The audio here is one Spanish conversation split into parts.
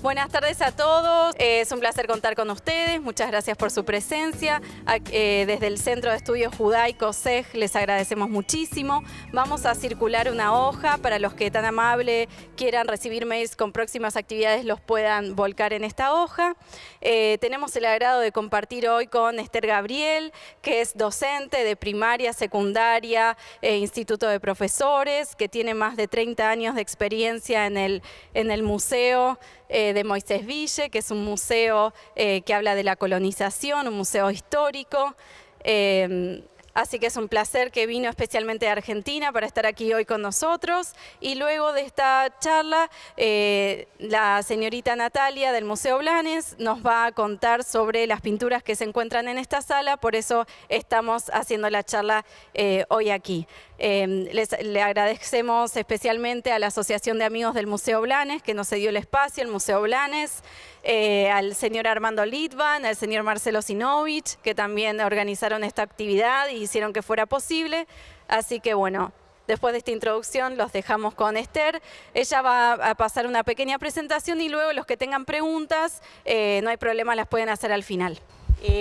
Buenas tardes a todos, es un placer contar con ustedes, muchas gracias por su presencia. Desde el Centro de Estudios Judaicos CEJ les agradecemos muchísimo. Vamos a circular una hoja para los que tan amable quieran recibir mails con próximas actividades, los puedan volcar en esta hoja. Tenemos el agrado de compartir hoy con Esther Gabriel, que es docente de primaria, secundaria, instituto de profesores, que tiene más de 30 años de experiencia en el museo de Moisés Ville, que es un museo que habla de la colonización, un museo histórico. Así que es un placer que vino especialmente de Argentina para estar aquí hoy con nosotros. Y luego de esta charla, la señorita Natalia del Museo Blanes nos va a contar sobre las pinturas que se encuentran en esta sala, por eso estamos haciendo la charla hoy aquí. Le agradecemos especialmente a la Asociación de Amigos del Museo Blanes, que nos cedió el espacio, el Museo Blanes, al señor Armando Litvan, al señor Marcelo Sinovich, que también organizaron esta actividad y hicieron que fuera posible. Así que bueno, después de esta introducción los dejamos con Esther. Ella va a pasar una pequeña presentación y luego los que tengan preguntas, no hay problema, las pueden hacer al final.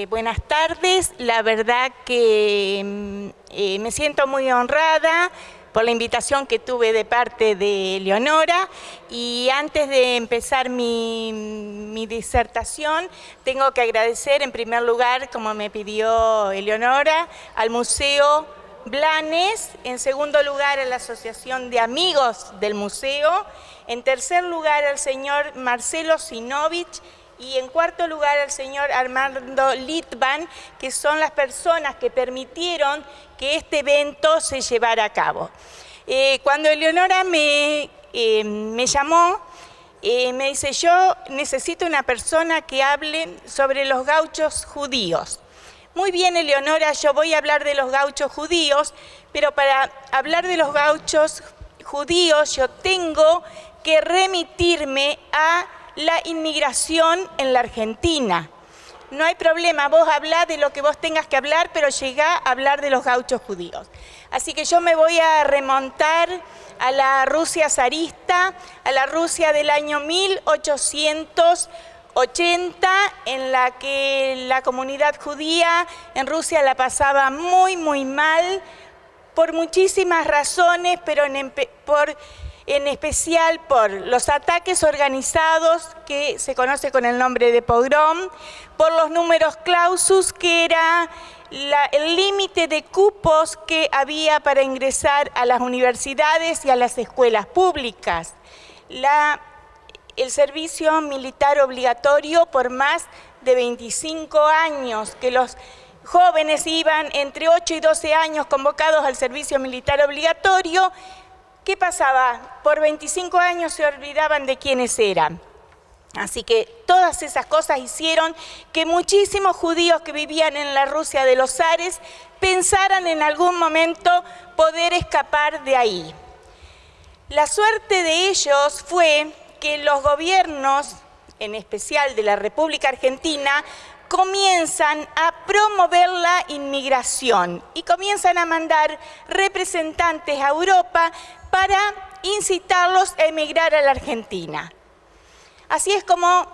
Buenas tardes, la verdad que me siento muy honrada por la invitación que tuve de parte de Eleonora, y antes de empezar mi disertación tengo que agradecer en primer lugar, como me pidió Eleonora, al Museo Blanes, en segundo lugar a la Asociación de Amigos del Museo, en tercer lugar al señor Marcelo Sinovich, y en cuarto lugar al señor Armando Litvan, que son las personas que permitieron que este evento se llevara a cabo. Cuando Eleonora me llamó, me dice: yo necesito una persona que hable sobre los gauchos judíos. Muy bien, Eleonora, yo voy a hablar de los gauchos judíos, pero para hablar de los gauchos judíos yo tengo que remitirme a la inmigración en la Argentina. No hay problema, vos hablá de lo que vos tengas que hablar, pero llegá a hablar de los gauchos judíos. Así que yo me voy a remontar a la Rusia zarista, a la Rusia del año 1880, en la que la comunidad judía en Rusia la pasaba muy, muy mal, por muchísimas razones, pero en especial por los ataques organizados que se conoce con el nombre de pogrom, por los numerus clausus, que era el límite de cupos que había para ingresar a las universidades y a las escuelas públicas, el servicio militar obligatorio por más de 25 años, que los jóvenes iban entre 8 y 12 años convocados al servicio militar obligatorio. ¿Qué pasaba? Por 25 años se olvidaban de quiénes eran. Así que todas esas cosas hicieron que muchísimos judíos que vivían en la Rusia de los zares pensaran en algún momento poder escapar de ahí. La suerte de ellos fue que los gobiernos, en especial de la República Argentina, comienzan a promover la inmigración y comienzan a mandar representantes a Europa para incitarlos a emigrar a la Argentina. Así es como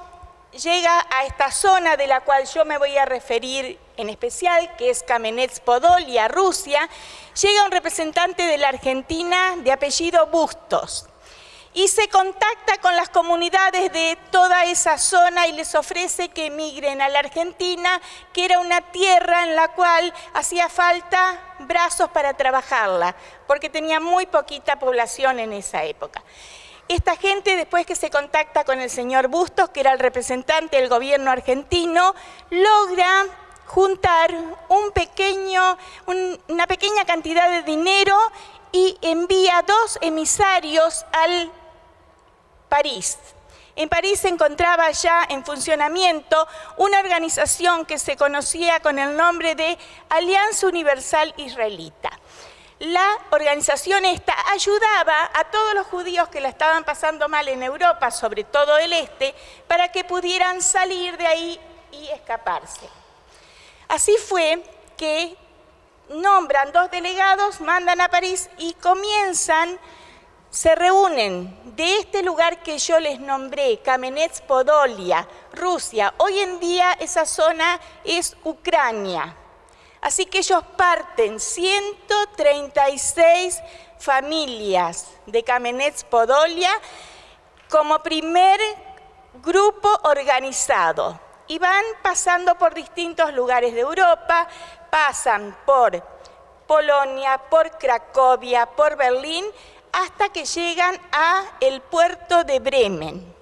llega a esta zona de la cual yo me voy a referir en especial, que es Kamenets-Podolia, Rusia, llega un representante de la Argentina de apellido Bustos y se contacta con las comunidades de toda esa zona y les ofrece que emigren a la Argentina, que era una tierra en la cual hacía falta brazos para trabajarla, porque tenía muy poquita población en esa época. Esta gente, después que se contacta con el señor Bustos, que era el representante del gobierno argentino, logra juntar una pequeña cantidad de dinero y envía 2 emisarios al París. En París se encontraba ya en funcionamiento una organización que se conocía con el nombre de Alianza Universal Israelita. La organización esta ayudaba a todos los judíos que la estaban pasando mal en Europa, sobre todo el este, para que pudieran salir de ahí y escaparse. Así fue que nombran 2 delegados, mandan a París y comienzan se reúnen de este lugar que yo les nombré, Kamenets-Podolia, Rusia. Hoy en día esa zona es Ucrania. Así que ellos parten 136 familias de Kamenets-Podolia como primer grupo organizado. Y van pasando por distintos lugares de Europa, pasan por Polonia, por Cracovia, por Berlín, hasta que llegan al puerto de Bremen.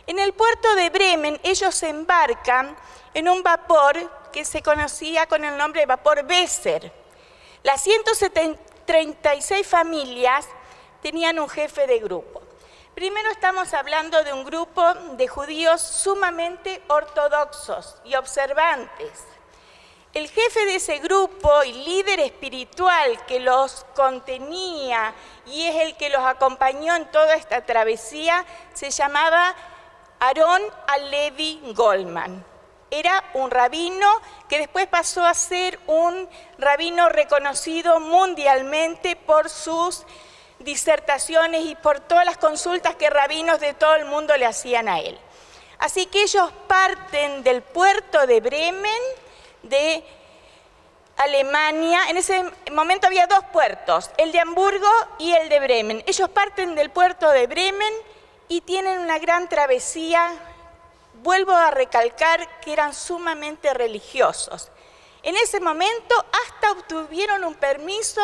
En el puerto de Bremen ellos se embarcan en un vapor que se conocía con el nombre de vapor Weser. Las 136 familias tenían un jefe de grupo. Primero estamos hablando de un grupo de judíos sumamente ortodoxos y observantes. El jefe de ese grupo y líder espiritual que los contenía y es el que los acompañó en toda esta travesía se llamaba Aarón Alevi Goldman. Era un rabino que después pasó a ser un rabino reconocido mundialmente por sus disertaciones y por todas las consultas que rabinos de todo el mundo le hacían a él. Así que ellos parten del puerto de Bremen, de Alemania. En ese momento había dos puertos, el de Hamburgo y el de Bremen. Ellos parten del puerto de Bremen y tienen una gran travesía. Vuelvo a recalcar que eran sumamente religiosos. En ese momento hasta obtuvieron un permiso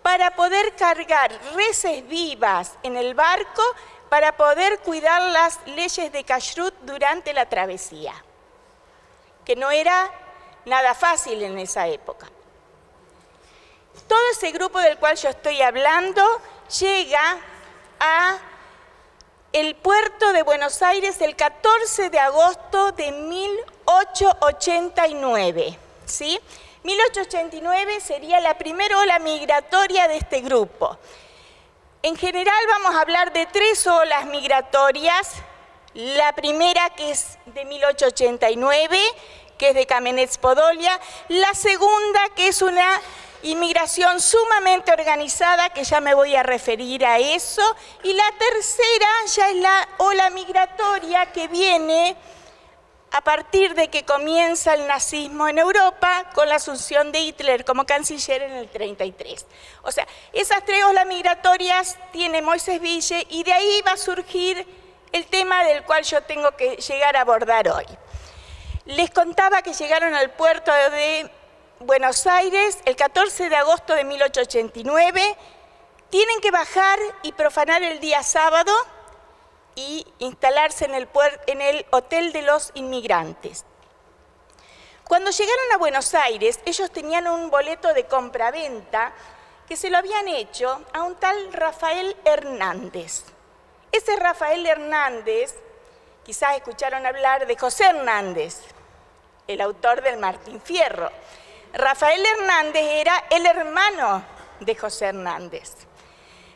para poder cargar reses vivas en el barco para poder cuidar las leyes de Kashrut durante la travesía, que no era nada fácil en esa época. Todo ese grupo del cual yo estoy hablando llega a el puerto de Buenos Aires el 14 de agosto de 1889, ¿sí? 1889 sería la primera ola migratoria de este grupo. En general vamos a hablar de 3 olas migratorias. La primera, que es de 1889, que es de Kamenets-Podolia. La segunda, que es una inmigración sumamente organizada, que ya me voy a referir a eso. Y la tercera ya es la ola migratoria que viene a partir de que comienza el nazismo en Europa con la asunción de Hitler como canciller en el 33. O sea, esas 3 olas migratorias tiene Moisés Ville y de ahí va a surgir el tema del cual yo tengo que llegar a abordar hoy. Les contaba que llegaron al puerto de Buenos Aires el 14 de agosto de 1889, tienen que bajar y profanar el día sábado y instalarse en el Hotel de los Inmigrantes. Cuando llegaron a Buenos Aires, ellos tenían un boleto de compraventa que se lo habían hecho a un tal Rafael Hernández. Ese Rafael Hernández, quizás escucharon hablar de José Hernández, el autor del Martín Fierro. Rafael Hernández era el hermano de José Hernández.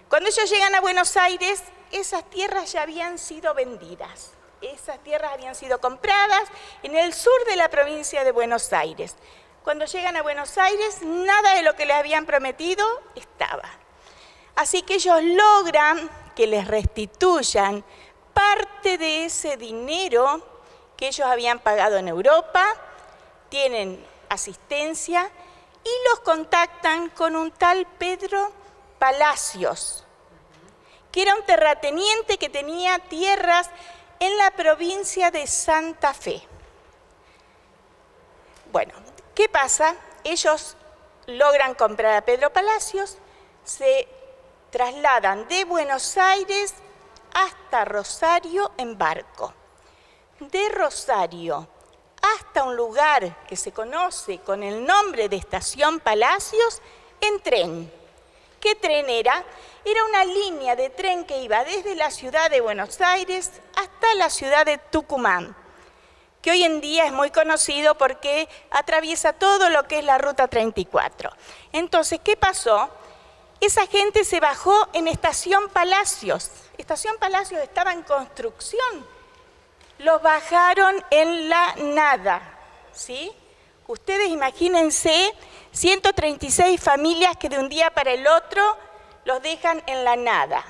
Cuando ellos llegan a Buenos Aires, esas tierras ya habían sido vendidas. Esas tierras habían sido compradas en el sur de la provincia de Buenos Aires. Cuando llegan a Buenos Aires, nada de lo que les habían prometido estaba. Así que ellos logran que les restituyan parte de ese dinero que ellos habían pagado en Europa, tienen asistencia y los contactan con un tal Pedro Palacios, que era un terrateniente que tenía tierras en la provincia de Santa Fe. Bueno, ¿qué pasa? Ellos logran comprar a Pedro Palacios, se trasladan de Buenos Aires hasta Rosario en barco. De Rosario hasta un lugar que se conoce con el nombre de Estación Palacios en tren. ¿Qué tren era? Era una línea de tren que iba desde la ciudad de Buenos Aires hasta la ciudad de Tucumán, que hoy en día es muy conocido porque atraviesa todo lo que es la Ruta 34. Entonces, ¿qué pasó? Esa gente se bajó en Estación Palacios. Estación Palacios estaba en construcción. Los bajaron en la nada, ¿sí? Ustedes imagínense 136 familias que de un día para el otro los dejan en la nada.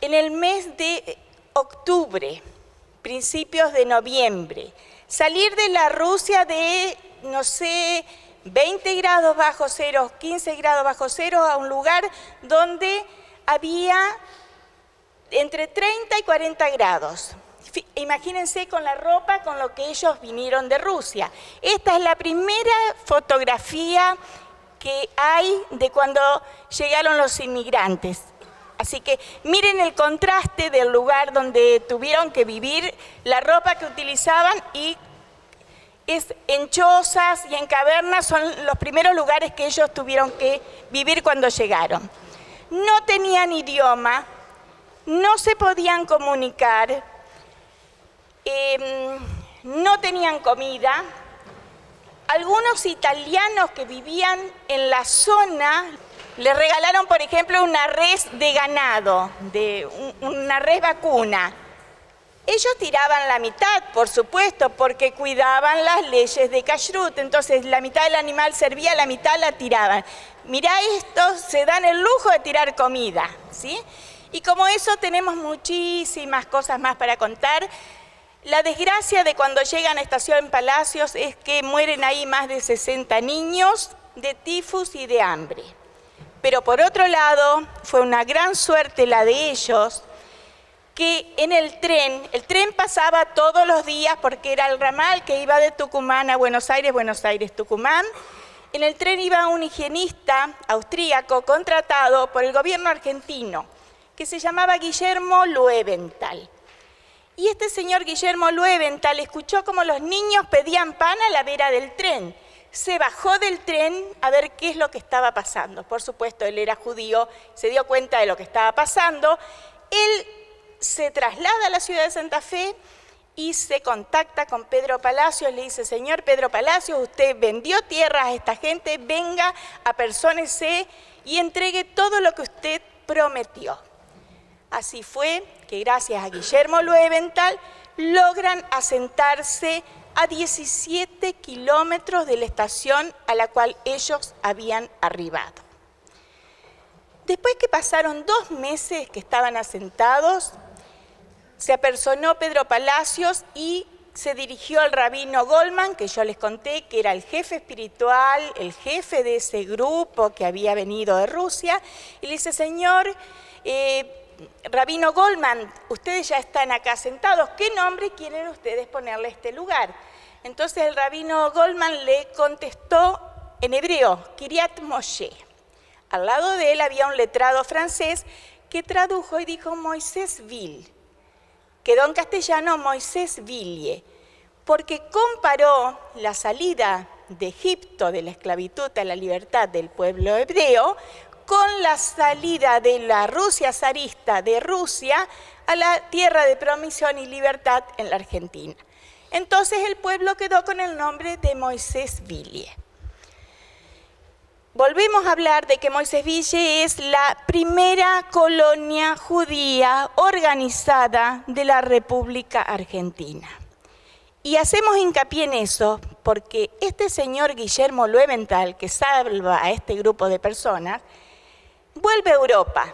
en el mes de octubre, principios de noviembre, salir de la Rusia de, no sé, 20 grados bajo cero, 15 grados bajo cero, a un lugar donde había entre 30 y 40 grados. Imagínense con la ropa con lo que ellos vinieron de Rusia. Esta es la primera fotografía que hay de cuando llegaron los inmigrantes. Así que miren el contraste del lugar donde tuvieron que vivir, la ropa que utilizaban, y en chozas y en cavernas son los primeros lugares que ellos tuvieron que vivir cuando llegaron. No tenían idioma, no se podían comunicar, no tenían comida. Algunos italianos que vivían en la zona les regalaron, por ejemplo, una res de ganado, una res vacuna. Ellos tiraban la mitad, por supuesto, porque cuidaban las leyes de Kashrut. Entonces, la mitad del animal servía, la mitad la tiraban. Mirá esto, se dan el lujo de tirar comida, ¿sí? Y como eso tenemos muchísimas cosas más para contar. La desgracia de cuando llegan a Estación Palacios es que mueren ahí más de 60 niños de tifus y de hambre. Pero por otro lado, fue una gran suerte la de ellos, que en el tren pasaba todos los días porque era el ramal que iba de Tucumán a Buenos Aires, Tucumán. En el tren iba un higienista austríaco contratado por el gobierno argentino, que se llamaba Guillermo Loewenthal. Y este señor Guillermo Loewenthal escuchó cómo los niños pedían pan a la vera del tren. Se bajó del tren a ver qué es lo que estaba pasando. Por supuesto, él era judío, se dio cuenta de lo que estaba pasando. Él se traslada a la ciudad de Santa Fe y se contacta con Pedro Palacios. Le dice: señor Pedro Palacios, usted vendió tierras a esta gente, venga, apersónese y entregue todo lo que usted prometió. Así fue que gracias a Guillermo Loewenthal logran asentarse a 17 kilómetros de la estación a la cual ellos habían arribado. Después que pasaron 2 meses que estaban asentados, se apersonó Pedro Palacios y se dirigió al rabino Goldman, que yo les conté que era el jefe espiritual, el jefe de ese grupo que había venido de Rusia, y le dice: señor rabino Goldman, ustedes ya están acá sentados, ¿qué nombre quieren ustedes ponerle a este lugar? Entonces el rabino Goldman le contestó en hebreo, Kiryat Moshe. Al lado de él había un letrado francés que tradujo y dijo Moisésville. Quedó en castellano Moisésville, porque comparó la salida de Egipto, de la esclavitud a la libertad del pueblo hebreo, con la salida de la Rusia zarista de Rusia a la tierra de promisión y libertad en la Argentina. Entonces el pueblo quedó con el nombre de Moisésville. Volvemos a hablar de que Moisésville es la primera colonia judía organizada de la República Argentina. Y hacemos hincapié en eso porque este señor Guillermo Loewenthal, que salva a este grupo de personas, vuelve a Europa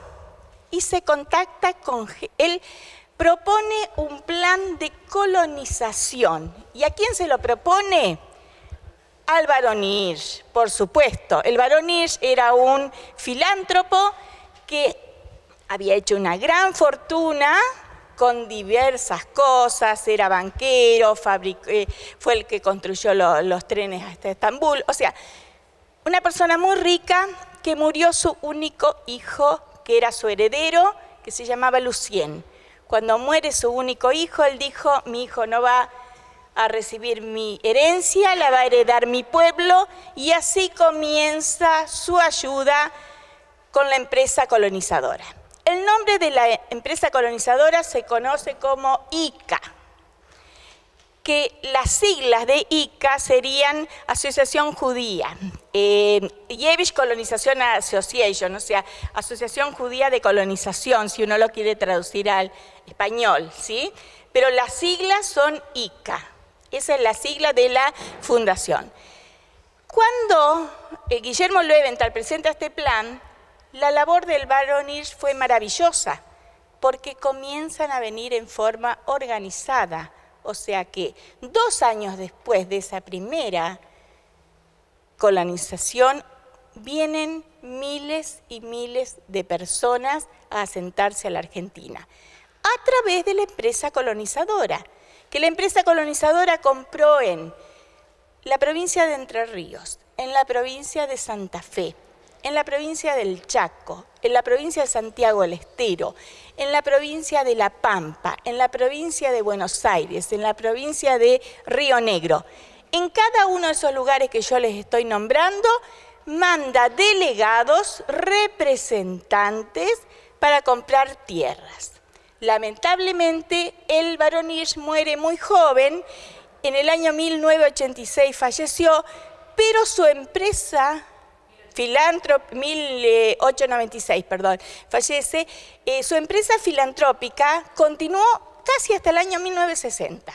y se contacta con él, propone un plan de colonización. ¿Y a quién se lo propone? Al barón Hirsch, por supuesto. El barón Hirsch era un filántropo que había hecho una gran fortuna con diversas cosas, era banquero, fue el que construyó los trenes hasta Estambul. O sea, una persona muy rica que murió su único hijo, que era su heredero, que se llamaba Lucien. Cuando muere su único hijo, él dijo: mi hijo no va a recibir mi herencia, la va a heredar mi pueblo, y así comienza su ayuda con la empresa colonizadora. El nombre de la empresa colonizadora se conoce como ICA, que las siglas de ICA serían Asociación Judía, Yiddish Colonization Association, o sea, Asociación Judía de Colonización, si uno lo quiere traducir al español, ¿sí? Pero las siglas son ICA, esa es la sigla de la fundación. Cuando Guillermo Loewenthal presenta este plan, la labor del barón Hirsch fue maravillosa, porque comienzan a venir en forma organizada. O sea que 2 años después de esa primera colonización, vienen miles y miles de personas a asentarse a la Argentina, a través de la empresa colonizadora, que la empresa colonizadora compró en la provincia de Entre Ríos, en la provincia de Santa Fe, en la provincia del Chaco, en la provincia de Santiago del Estero, en la provincia de La Pampa, en la provincia de Buenos Aires, en la provincia de Río Negro. En cada uno de esos lugares que yo les estoy nombrando, manda delegados, representantes para comprar tierras. Lamentablemente, el barón Hirsch muere muy joven, en el año 1986 falleció, pero su empresa, 1896, perdón, fallece, su empresa filantrópica continuó casi hasta el año 1960.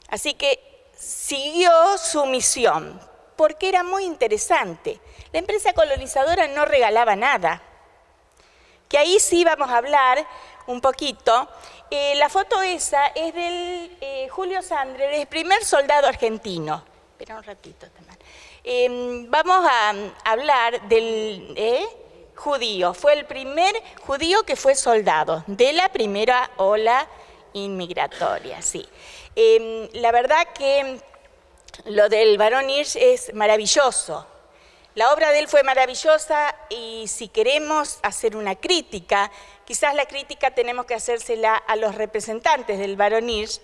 Así que siguió su misión, porque era muy interesante. La empresa colonizadora no regalaba nada, que ahí sí vamos a hablar un poquito. La foto esa es del Julio Sandrer, el primer soldado argentino. Espera un ratito, vamos a hablar del judío. Fue el primer judío que fue soldado de la primera ola inmigratoria, sí. La verdad que lo del barón Hirsch es maravilloso. La obra de él fue maravillosa y si queremos hacer una crítica, quizás la crítica tenemos que hacérsela a los representantes del barón Hirsch,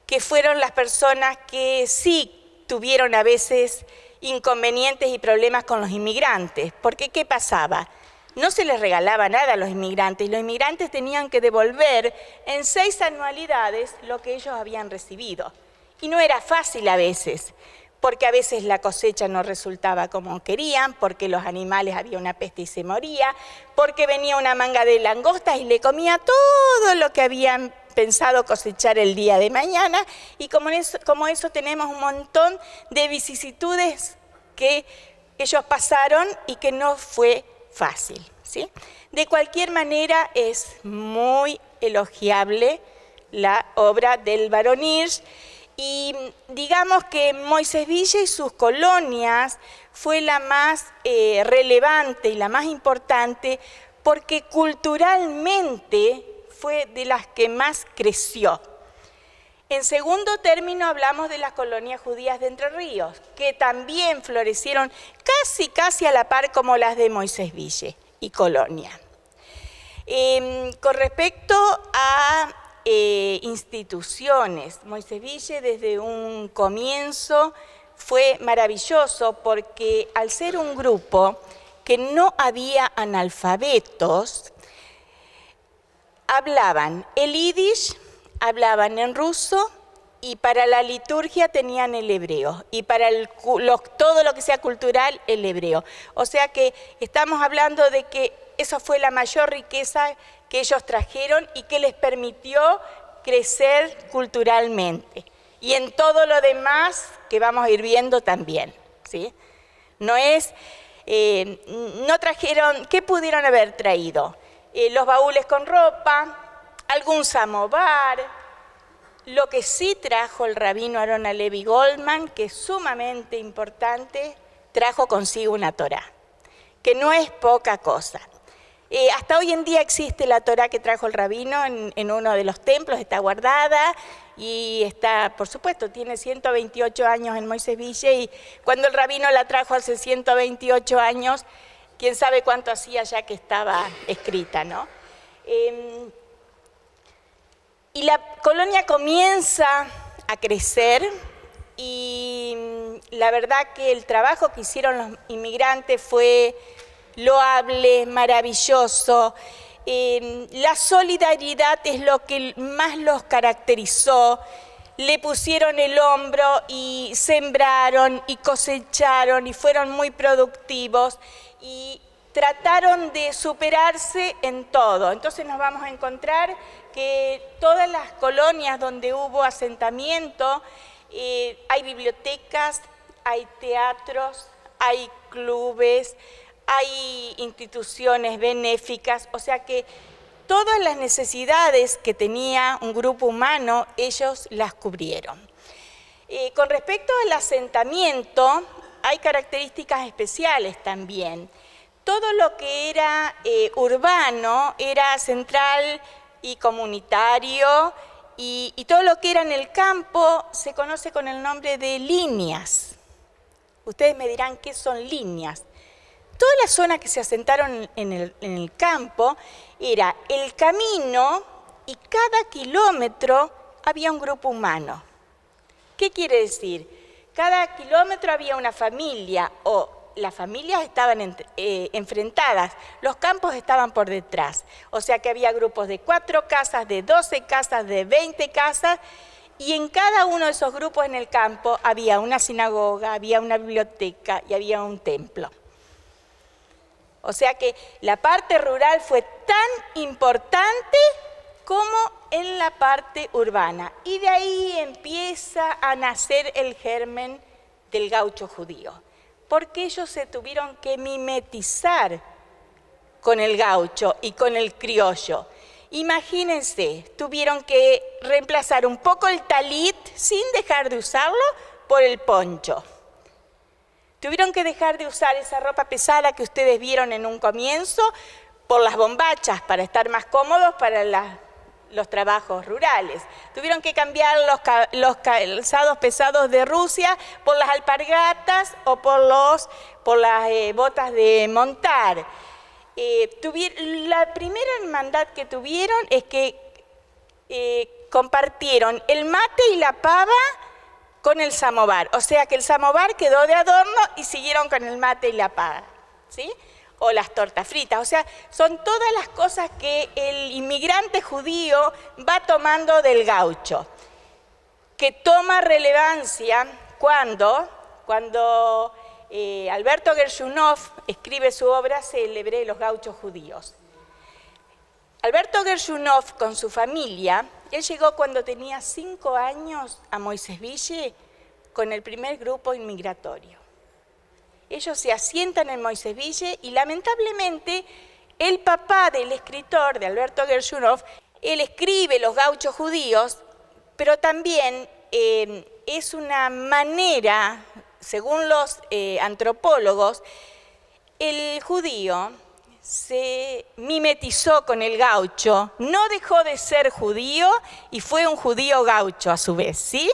que fueron las personas que sí tuvieron a veces inconvenientes y problemas con los inmigrantes. Porque ¿qué pasaba? No se les regalaba nada a los inmigrantes tenían que devolver en 6 anualidades lo que ellos habían recibido. Y no era fácil a veces, porque a veces la cosecha no resultaba como querían, porque los animales había una peste y se moría, porque venía una manga de langostas y le comía todo lo que habían pensado cosechar el día de mañana, y como eso tenemos un montón de vicisitudes que ellos pasaron y que no fue fácil, ¿sí? De cualquier manera, es muy elogiable la obra del barón Hirsch, y digamos que Moisés Villa y sus colonias fue la más relevante y la más importante porque culturalmente fue de las que más creció. En segundo término hablamos de las colonias judías de Entre Ríos, que también florecieron casi a la par como las de Moisés Villa y Colonia. Con respecto a instituciones, Moisés Villa desde un comienzo fue maravilloso porque al ser un grupo que no había analfabetos, hablaban el yiddish, hablaban en ruso y para la liturgia tenían el hebreo y para todo lo que sea cultural el hebreo. O sea que estamos hablando de que eso fue la mayor riqueza que ellos trajeron y que les permitió crecer culturalmente. Y en todo lo demás que vamos a ir viendo también, ¿sí? No trajeron, ¿qué pudieron haber traído? Los baúles con ropa, algún samovar. Lo que sí trajo el rabino Aarón Halevi Goldman, que es sumamente importante, trajo consigo una Torá, que no es poca cosa. Hasta hoy en día existe la Torá que trajo el rabino en uno de los templos, está guardada y está, por supuesto, tiene 128 años en Moisés Villa y cuando el rabino la trajo hace 128 años, quién sabe cuánto hacía ya que estaba escrita, ¿no? Y la colonia comienza a crecer y la verdad que el trabajo que hicieron los inmigrantes fue loable, maravilloso. La solidaridad es lo que más los caracterizó. Le pusieron el hombro y sembraron y cosecharon y fueron muy productivos y trataron de superarse en todo. Entonces nos vamos a encontrar que todas las colonias donde hubo asentamiento, hay bibliotecas, hay teatros, hay clubes, hay instituciones benéficas, o sea que todas las necesidades que tenía un grupo humano, ellos las cubrieron. Con respecto al asentamiento, hay características especiales también. Todo lo que era urbano era central y comunitario, y todo lo que era en el campo se conoce con el nombre de líneas. Ustedes me dirán qué son líneas. Toda la zona que se asentaron en el campo era el camino, y cada kilómetro había un grupo humano. ¿Qué quiere decir? Cada kilómetro había una familia, o las familias estaban enfrentadas, los campos estaban por detrás. O sea que había grupos de 4 casas, de 12 casas, de 20 casas, y en cada uno de esos grupos en el campo había una sinagoga, había una biblioteca y había un templo. O sea que la parte rural fue tan importante como en la parte urbana. Y de ahí empieza a nacer el germen del gaucho judío, porque ellos se tuvieron que mimetizar con el gaucho y con el criollo. Imagínense, tuvieron que reemplazar un poco el talit sin dejar de usarlo por el poncho. Tuvieron que dejar de usar esa ropa pesada que ustedes vieron en un comienzo por las bombachas, para estar más cómodos para los trabajos rurales. Tuvieron que cambiar los calzados pesados de Rusia por las alpargatas o por las botas de montar. La primera hermandad que tuvieron es que compartieron el mate y la pava con el samovar. O sea que el samovar quedó de adorno y siguieron con el mate y la pava, ¿sí? O las tortas fritas. O sea, son todas las cosas que el inmigrante judío va tomando del gaucho, que toma relevancia cuando Alberto Gershunov escribe su obra célebre Los gauchos judíos. Alberto Gershunov, con su familia, él llegó cuando tenía 5 años a Moisésville con el primer grupo inmigratorio. Ellos se asientan en Moisésville y lamentablemente el papá del escritor, de Alberto Gershunov, él escribe Los gauchos judíos, pero también es una manera, según los antropólogos, el judío se mimetizó con el gaucho, no dejó de ser judío y fue un judío gaucho a su vez, ¿sí?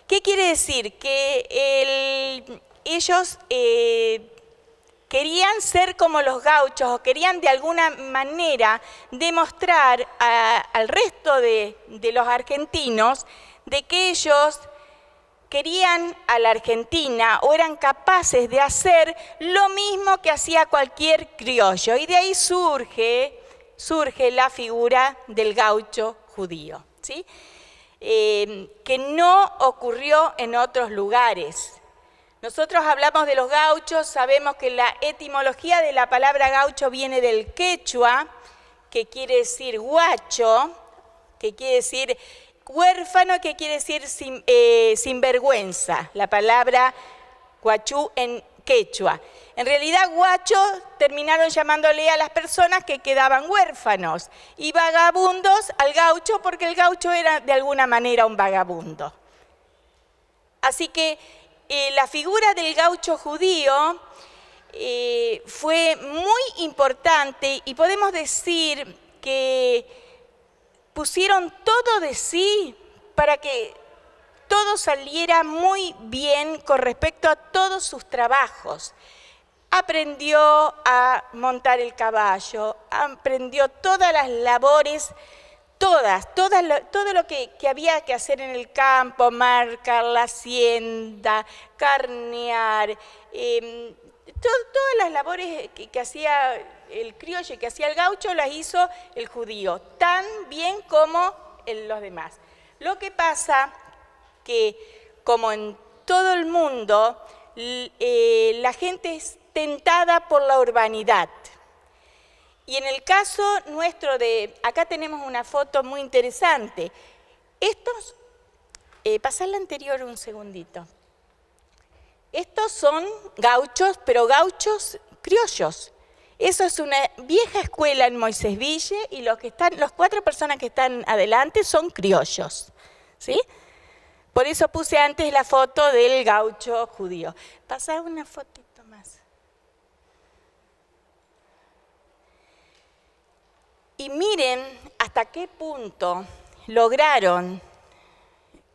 ¿Qué quiere decir? Que ellos querían ser como los gauchos, o querían de alguna manera demostrar al resto de los argentinos de que ellos querían a la Argentina o eran capaces de hacer lo mismo que hacía cualquier criollo. Y de ahí surge la figura del gaucho judío, ¿sí? Que no ocurrió en otros lugares. Nosotros hablamos de los gauchos, sabemos que la etimología de la palabra gaucho viene del quechua, que quiere decir guacho, que quiere decir huérfano, que quiere decir sinvergüenza, la palabra guachú en quechua. En realidad guacho terminaron llamándole a las personas que quedaban huérfanos, y vagabundos al gaucho, porque el gaucho era de alguna manera un vagabundo. Así que la figura del gaucho judío fue muy importante, y podemos decir que pusieron todo de sí para que todo saliera muy bien con respecto a todos sus trabajos. Aprendió a montar el caballo, aprendió todas las labores, todo lo que había que hacer en el campo, marcar la hacienda, carnear, todas las labores que hacía el criollo y que hacía el gaucho las hizo el judío, tan bien como los demás. Lo que pasa que, como en todo el mundo, la gente es tentada por la urbanidad. Y en el caso nuestro acá tenemos una foto muy interesante. Pasá la anterior un segundito. Estos son gauchos, pero gauchos criollos. Eso es una vieja escuela en Moisés-Ville y los 4 personas que están adelante son criollos, ¿sí? Por eso puse antes la foto del gaucho judío. Pasa una fotito más. Y miren hasta qué punto lograron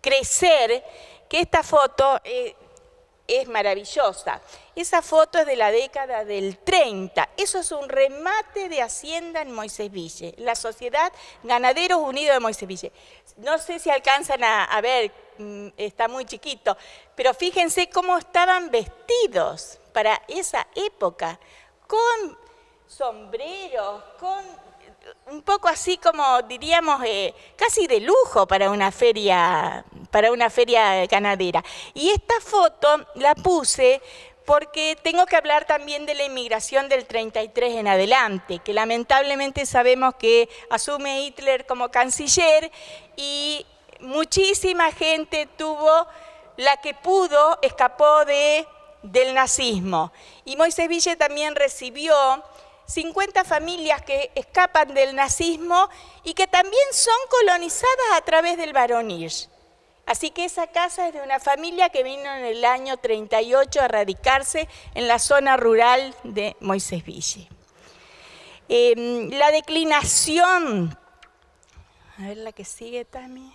crecer, que esta foto es maravillosa. Esa foto es de la década del 30. Eso es un remate de hacienda en Moisés-Ville, la Sociedad Ganaderos Unidos de Moisés-Ville. No sé si alcanzan a ver, está muy chiquito, pero fíjense cómo estaban vestidos para esa época, con sombreros, con un poco así como diríamos casi de lujo para una feria ganadera. Y esta foto la puse porque tengo que hablar también de la inmigración del 33 en adelante, que lamentablemente sabemos que asume Hitler como canciller y muchísima gente la que pudo, escapó del nazismo. Y Moisés-Ville también recibió 50 familias que escapan del nazismo y que también son colonizadas a través del Barón Hirsch. Así que esa casa es de una familia que vino en el año 38 a radicarse en la zona rural de Moisés-Ville. La declinación, a ver la que sigue también.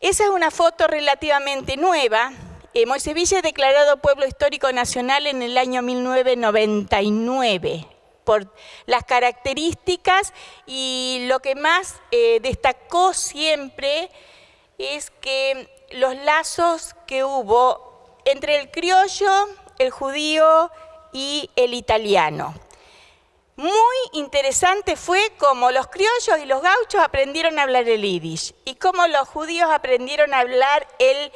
Esa es una foto relativamente nueva. Moisés-Ville es declarado Pueblo Histórico Nacional en el año 1999 por las características, y lo que más destacó siempre es que los lazos que hubo entre el criollo, el judío y el italiano. Muy interesante fue cómo los criollos y los gauchos aprendieron a hablar el yiddish y cómo los judíos aprendieron a hablar el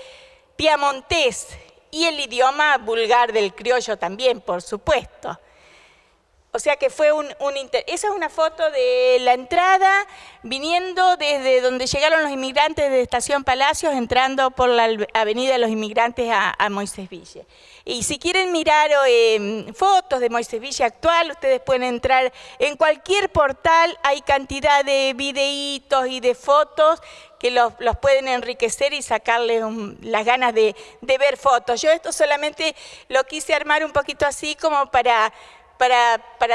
piamontés y el idioma vulgar del criollo también, por supuesto. O sea que fue esa es una foto de la entrada, viniendo desde donde llegaron los inmigrantes de Estación Palacios, entrando por la avenida de los inmigrantes a Moisés-Ville. Y si quieren mirar fotos de Moisés-Ville actual, ustedes pueden entrar en cualquier portal, hay cantidad de videitos y de fotos que los pueden enriquecer y sacarles las ganas de ver fotos. Yo esto solamente lo quise armar un poquito así como para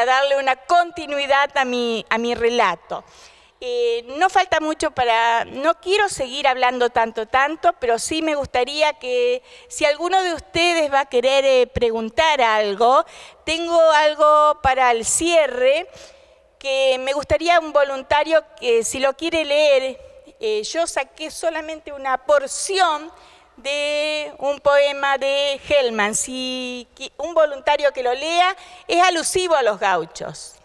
darle una continuidad a mi relato. No falta mucho no quiero seguir hablando tanto, pero sí me gustaría que si alguno de ustedes va a querer preguntar algo, tengo algo para el cierre, que me gustaría un voluntario que si lo quiere leer, yo saqué solamente una porción de un poema de Hellman. Si un voluntario que lo lea, es alusivo a los gauchos.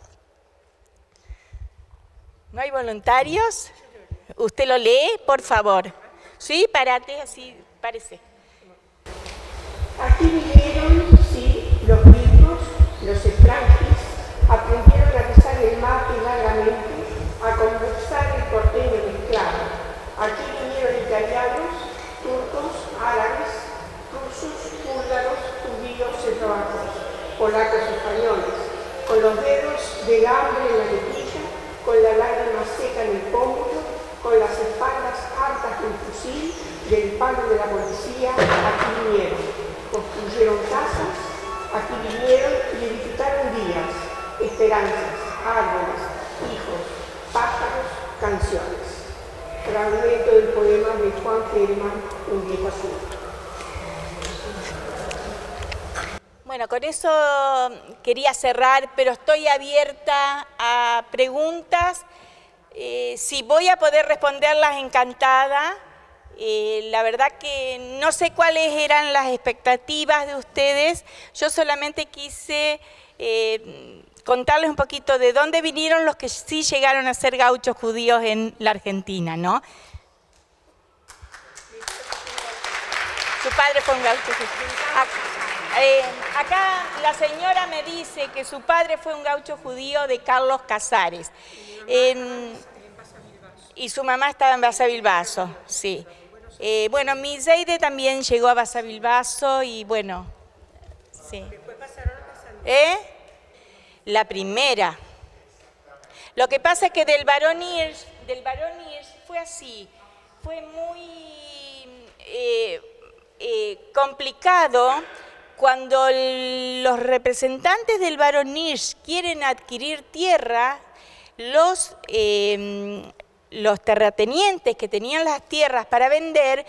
¿No hay voluntarios? ¿Usted lo lee, por favor? Sí, párate, así parece. Aquí vinieron, sí, los mismos, los efranquis, aprendieron a pisar el mate largamente, a conversar el porteño mezclado. Aquí vinieron italianos, turcos, árabes, rusos, búlgaros, judíos, eslovacos, polacos, españoles, con los dedos del hambre en la mejilla, con la lágrima seca en el pómulo, con las espaldas hartas del fusil, del palo de la policía. Aquí vinieron, construyeron casas, aquí vinieron y edificaron días, esperanzas, árboles, hijos, pájaros, canciones. Fragmento del poema de Juan Hellman, Un viejo azul. Bueno, con eso quería cerrar, pero estoy abierta a preguntas. Si voy a poder responderlas, encantada. La verdad que no sé cuáles eran las expectativas de ustedes. Yo solamente quise contarles un poquito de dónde vinieron los que sí llegaron a ser gauchos judíos en la Argentina, ¿no? Su padre fue un gaucho judío. Acá la señora me dice que su padre fue un gaucho judío de Carlos Casares. Y su mamá estaba en Basavilbaso, sí. Bueno, mi Zeide también llegó a Basavilbaso y bueno, sí. la primera. Lo que pasa es que del Barón Hirsch fue así, fue muy complicado cuando los representantes del Barón Hirsch quieren adquirir tierra, los terratenientes que tenían las tierras para vender,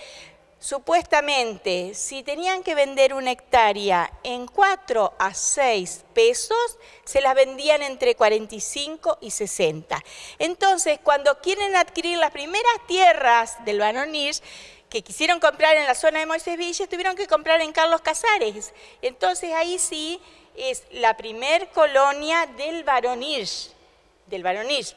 supuestamente, si tenían que vender una hectárea en 4 a 6 pesos, se las vendían entre 45 y 60. Entonces, cuando quieren adquirir las primeras tierras del Barón Hirsch, que quisieron comprar en la zona de Moisés Villa, tuvieron que comprar en Carlos Casares. Entonces, ahí sí es la primer colonia del Barón Hirsch.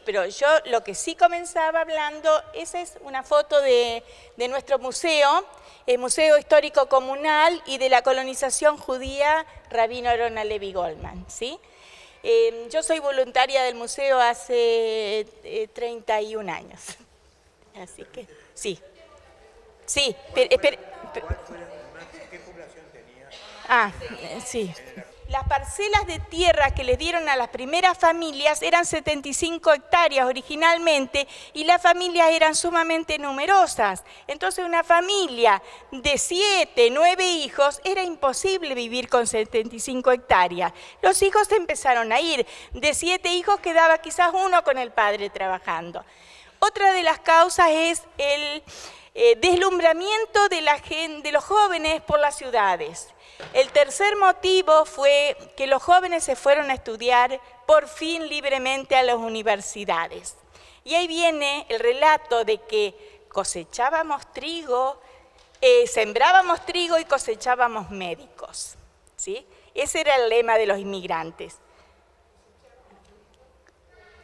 Pero yo lo que sí comenzaba hablando, esa es una foto de nuestro museo, el Museo Histórico Comunal y de la colonización judía Rabino Arona Levi Goldman, ¿sí? Yo soy voluntaria del museo hace 31 años, así que sí. Sí, ¿qué población tenía? Sí. Las parcelas de tierra que les dieron a las primeras familias eran 75 hectáreas originalmente y las familias eran sumamente numerosas. Entonces una familia de 7, 9 hijos era imposible vivir con 75 hectáreas. Los hijos empezaron a ir. De 7 hijos quedaba quizás uno con el padre trabajando. Otra de las causas es el deslumbramiento de los jóvenes por las ciudades. El tercer motivo fue que los jóvenes se fueron a estudiar por fin libremente a las universidades. Y ahí viene el relato de que cosechábamos trigo, sembrábamos trigo y cosechábamos médicos, ¿sí? Ese era el lema de los inmigrantes.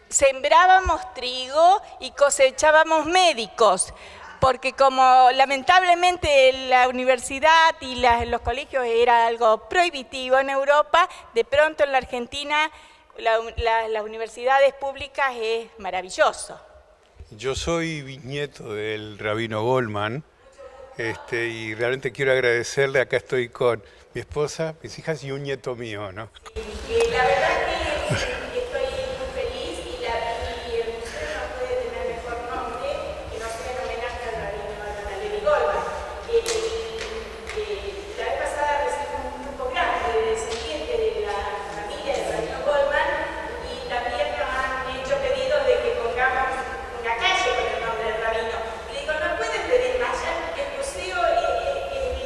Sembrábamos trigo y cosechábamos médicos, porque como lamentablemente la universidad y los colegios era algo prohibitivo en Europa, de pronto en la Argentina las universidades públicas es maravilloso. Yo soy bisnieto del Rabino Goldman y realmente quiero agradecerle, acá estoy con mi esposa, mis hijas y un nieto mío, ¿no? La verdad que estoy muy feliz y el museo no puede tener mejor nombre que no sea en homenaje al Rabino Levi Goldman. La vez pasada recibimos un grupo grande de descendientes de la familia del Rabino Goldman y también nos han hecho pedidos de que pongamos una calle con el nombre del Rabino. Y digo, no pueden pedir más, ya el museo es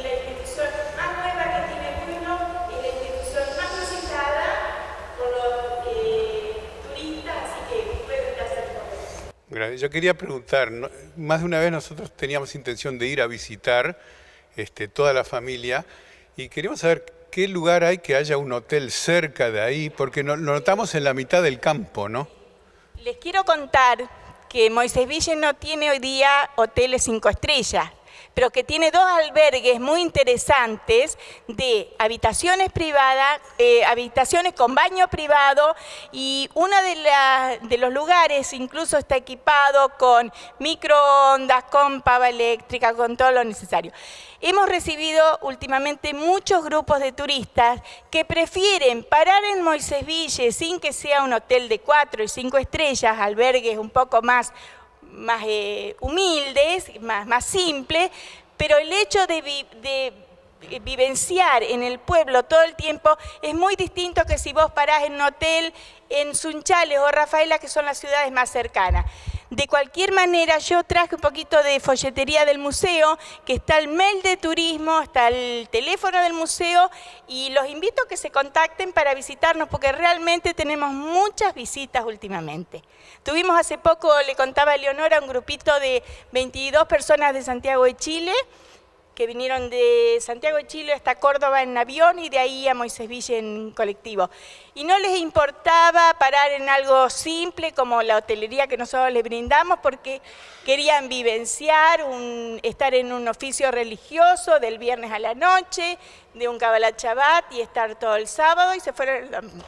la institución más nueva que tiene el pueblo, es la institución más visitada por los turistas, así que pueden hacer todo eso. Yo quería preguntar, más de una vez nosotros teníamos intención de ir a visitar toda la familia y queríamos saber qué lugar hay que haya un hotel cerca de ahí, porque lo notamos en la mitad del campo, ¿no? Les quiero contar que Moisés Villa no tiene hoy día hoteles 5 estrellas, pero que tiene 2 albergues muy interesantes de habitaciones privadas, habitaciones con baño privado, y uno de los lugares incluso está equipado con microondas, con pava eléctrica, con todo lo necesario. Hemos recibido últimamente muchos grupos de turistas que prefieren parar en Moisés Villa sin que sea un hotel de 4 y 5 estrellas, albergues un poco más humildes, más simples, pero el hecho de vivenciar en el pueblo todo el tiempo es muy distinto que si vos parás en un hotel en Sunchales o Rafaela, que son las ciudades más cercanas. De cualquier manera, yo traje un poquito de folletería del museo, que está el mail de turismo, está el teléfono del museo, y los invito a que se contacten para visitarnos, porque realmente tenemos muchas visitas últimamente. Tuvimos hace poco, le contaba a Leonora, un grupito de 22 personas de Santiago de Chile, que vinieron de Santiago de Chile hasta Córdoba en avión y de ahí a Moisés Villa en colectivo. Y no les importaba parar en algo simple como la hotelería que nosotros les brindamos, porque querían vivenciar, estar en un oficio religioso del viernes a la noche, de un Kabbalat Shabbat, y estar todo el sábado, y se fueron el domingo.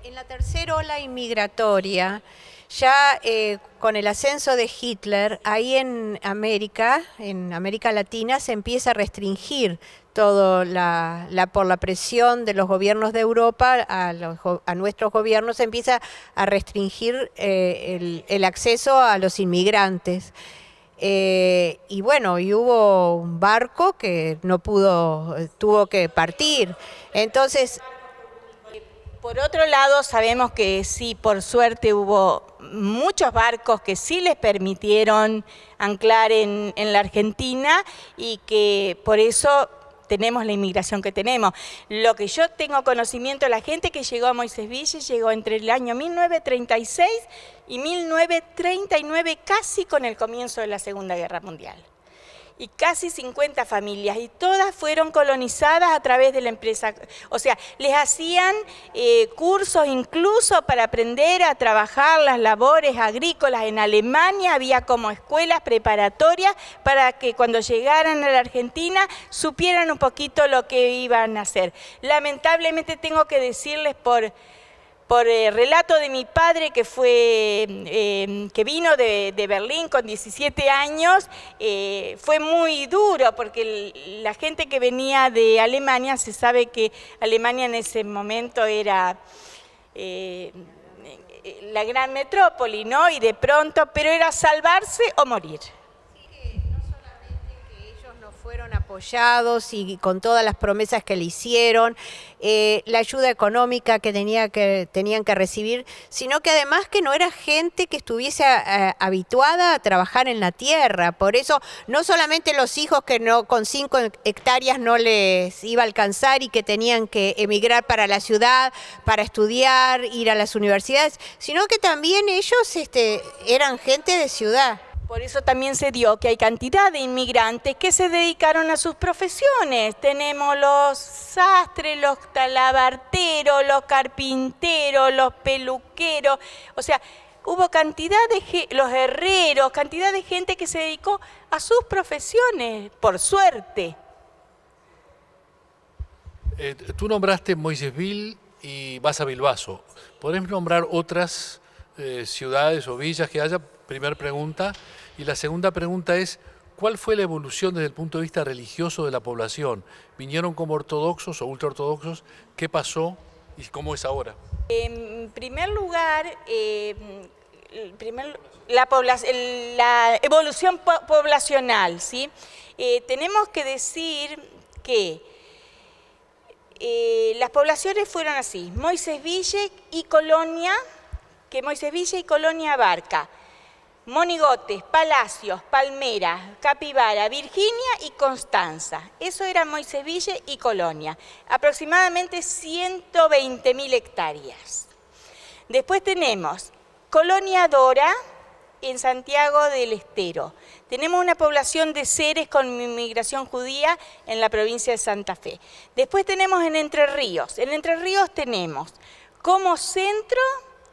En la tercera ola inmigratoria, ya con el ascenso de Hitler, ahí en América Latina, se empieza a restringir por la presión de los gobiernos de Europa a nuestros gobiernos empieza a restringir el acceso a los inmigrantes. Y bueno, y hubo un barco que no pudo, tuvo que partir. Entonces, por otro lado, sabemos que sí, por suerte hubo muchos barcos que sí les permitieron anclar en la Argentina y que por eso tenemos la inmigración que tenemos. Lo que yo tengo conocimiento, la gente que llegó a Moisés Ville llegó entre el año 1936 y 1939, casi con el comienzo de la Segunda Guerra Mundial. Y casi 50 familias, y todas fueron colonizadas a través de la empresa. O sea, les hacían cursos incluso para aprender a trabajar las labores agrícolas. En Alemania había como escuelas preparatorias para que cuando llegaran a la Argentina supieran un poquito lo que iban a hacer. Lamentablemente tengo que decirles por relato de mi padre que vino de Berlín con 17 años, fue muy duro porque la gente que venía de Alemania, se sabe que Alemania en ese momento era la gran metrópoli, ¿no? Y de pronto, pero era salvarse o morir. Fueron apoyados y con todas las promesas que le hicieron, la ayuda económica que tenían que recibir, sino que además que no era gente que estuviese habituada a trabajar en la tierra. Por eso no solamente los hijos que no con 5 hectáreas no les iba a alcanzar y que tenían que emigrar para la ciudad, para estudiar, ir a las universidades, sino que también ellos eran gente de ciudad. Por eso también se dio que hay cantidad de inmigrantes que se dedicaron a sus profesiones. Tenemos los sastres, los talabarteros, los carpinteros, los peluqueros. O sea, hubo cantidad de los herreros, cantidad de gente que se dedicó a sus profesiones, por suerte. Tú nombraste Moisés Ville y Baza Bilbaso. ¿Podés nombrar otras ciudades o villas que haya? Primera pregunta. Y la segunda pregunta es, ¿cuál fue la evolución desde el punto de vista religioso de la población? ¿Vinieron como ortodoxos o ultraortodoxos? ¿Qué pasó y cómo es ahora? En primer lugar, la evolución poblacional, ¿sí? Tenemos que decir que las poblaciones fueron así: Moisés Ville y Colonia, que Moisés Ville y Colonia abarca Monigotes, Palacios, Palmera, Capibara, Virginia y Constanza. Eso era Moisés Ville y Colonia, aproximadamente 120.000 hectáreas. Después tenemos Colonia Dora en Santiago del Estero. Tenemos una población de seres con inmigración judía en la provincia de Santa Fe. Después tenemos en Entre Ríos. En Entre Ríos tenemos como centro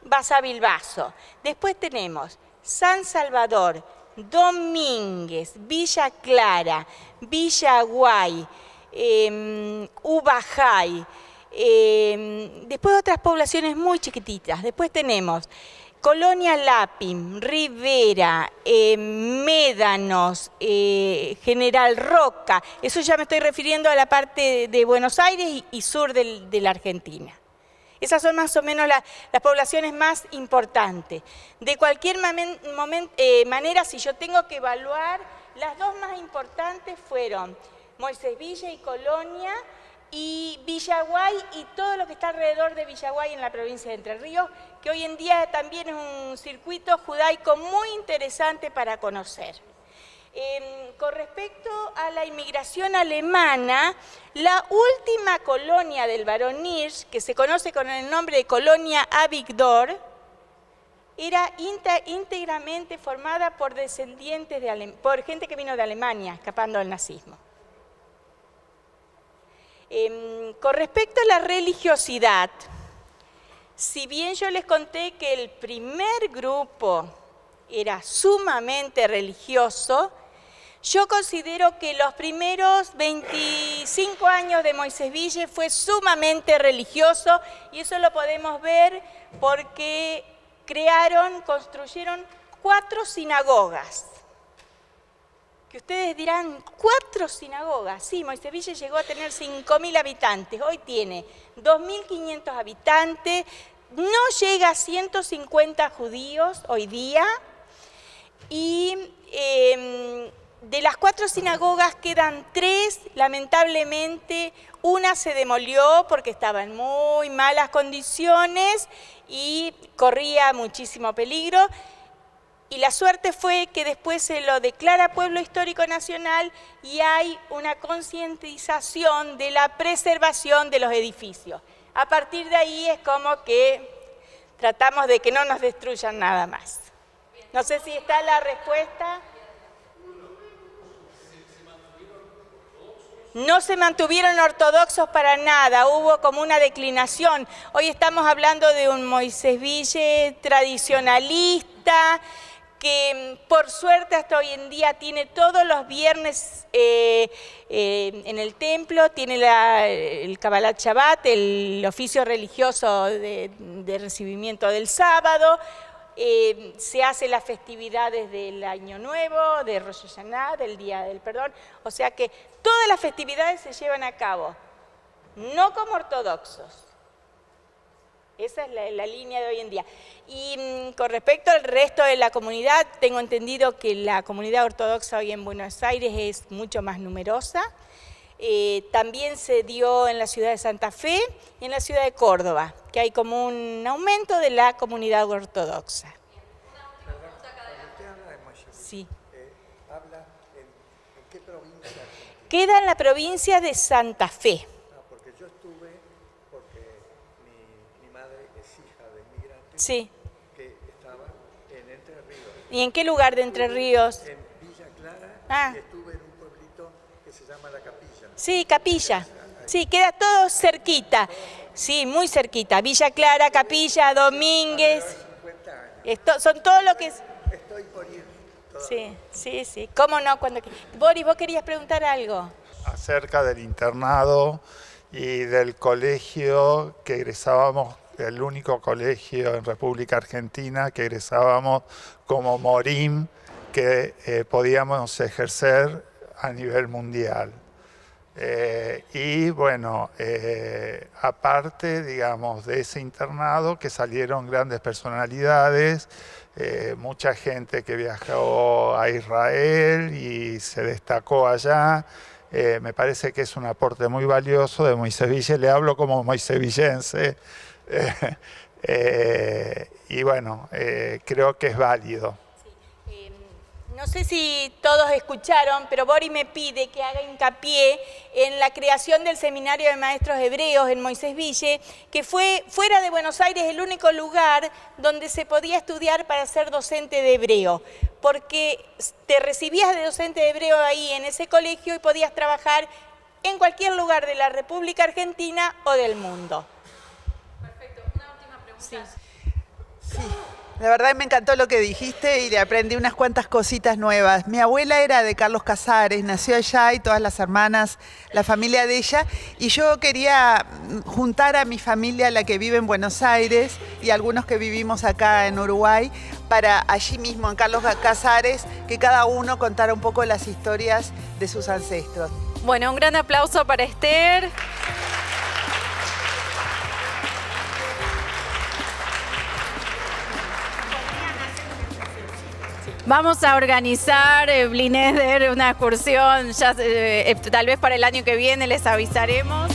Baza Bilbaso. Después tenemos San Salvador, Domínguez, Villa Clara, Villa Aguay, Ubajay, después otras poblaciones muy chiquititas. Después tenemos Colonia Lapim, Rivera, Médanos, General Roca. Eso ya me estoy refiriendo a la parte de Buenos Aires y sur de la Argentina. Esas son más o menos las poblaciones más importantes. De cualquier manera, si yo tengo que evaluar, las dos más importantes fueron Moisés Ville y Colonia, y Villaguay y todo lo que está alrededor de Villaguay en la provincia de Entre Ríos, que hoy en día también es un circuito judaico muy interesante para conocer. Con respecto a la inmigración alemana, la última colonia del Barón Hirsch, que se conoce con el nombre de Colonia Avigdor, era íntegramente formada por descendientes por gente que vino de Alemania, escapando del nazismo. Con respecto a la religiosidad, si bien yo les conté que el primer grupo era sumamente religioso, yo considero que los primeros 25 años de Moisés Ville fue sumamente religioso, y eso lo podemos ver porque construyeron 4 sinagogas. que ustedes dirán, 4 sinagogas. Sí, Moisés-Ville llegó a tener 5.000 habitantes, hoy tiene 2.500 habitantes, no llega a 150 judíos hoy día, y de las 4 sinagogas quedan 3, lamentablemente. Una se demolió porque estaba en muy malas condiciones y corría muchísimo peligro. Y la suerte fue que después se lo declara Pueblo Histórico Nacional y hay una concientización de la preservación de los edificios. A partir de ahí es como que tratamos de que no nos destruyan nada más. No sé si está la respuesta. No se mantuvieron ortodoxos para nada, hubo como una declinación. Hoy estamos hablando de un Moisés-Ville tradicionalista, que por suerte hasta hoy en día tiene todos los viernes en el templo, tiene el Kabbalat Shabbat, el oficio religioso de recibimiento del sábado. Se hacen las festividades del Año Nuevo, de Rosh Hashanah, del Día del Perdón. O sea que todas las festividades se llevan a cabo, no como ortodoxos. Esa es la línea de hoy en día. Y con respecto al resto de la comunidad, tengo entendido que la comunidad ortodoxa hoy en Buenos Aires es mucho más numerosa. También se dio en la ciudad de Santa Fe y en la ciudad de Córdoba, que hay como un aumento de la comunidad ortodoxa. Una última pregunta acá. Usted habla de Moisés-Ville. Sí. ¿Habla en qué provincia? Queda en la provincia de Santa Fe. Porque yo estuve, porque mi madre es hija de inmigrantes Sí. que estaban en Entre Ríos. ¿Y en qué lugar de Entre Ríos? En Villa Clara, Ah. y estuve en un pueblito que se llama La Capilla. Sí, Capilla. Sí, queda todo cerquita. Sí, muy cerquita. Villa Clara, Capilla, Domínguez. 50 años. Son todo lo que es... Estoy por ir. Sí, sí, sí. ¿Cómo no? Boris, vos querías preguntar algo. Acerca del internado y del colegio que egresábamos, el único colegio en República Argentina que egresábamos como Morim, que podíamos ejercer a nivel mundial. Y bueno, aparte, digamos, de ese internado que salieron grandes personalidades, mucha gente que viajó a Israel y se destacó allá. Me parece que es un aporte muy valioso de Moisés-Ville, le hablo como moisevillense, y bueno, creo que es válido. No sé si todos escucharon, pero Boris me pide que haga hincapié en la creación del Seminario de Maestros Hebreos en Moisés-Ville, que fue fuera de Buenos Aires el único lugar donde se podía estudiar para ser docente de hebreo, porque te recibías de docente de hebreo ahí en ese colegio y podías trabajar en cualquier lugar de la República Argentina o del mundo. Perfecto. Una última pregunta. Sí, la verdad me encantó lo que dijiste y le aprendí unas cuantas cositas nuevas. Mi abuela era de Carlos Casares, nació allá y todas las hermanas, la familia de ella, y yo quería juntar a mi familia, la que vive en Buenos Aires, y algunos que vivimos acá en Uruguay, para allí mismo en Carlos Casares, que cada uno contara un poco las historias de sus ancestros. Bueno, un gran aplauso para Esther. Vamos a organizar, Blineder, una excursión, ya, tal vez para el año que viene les avisaremos.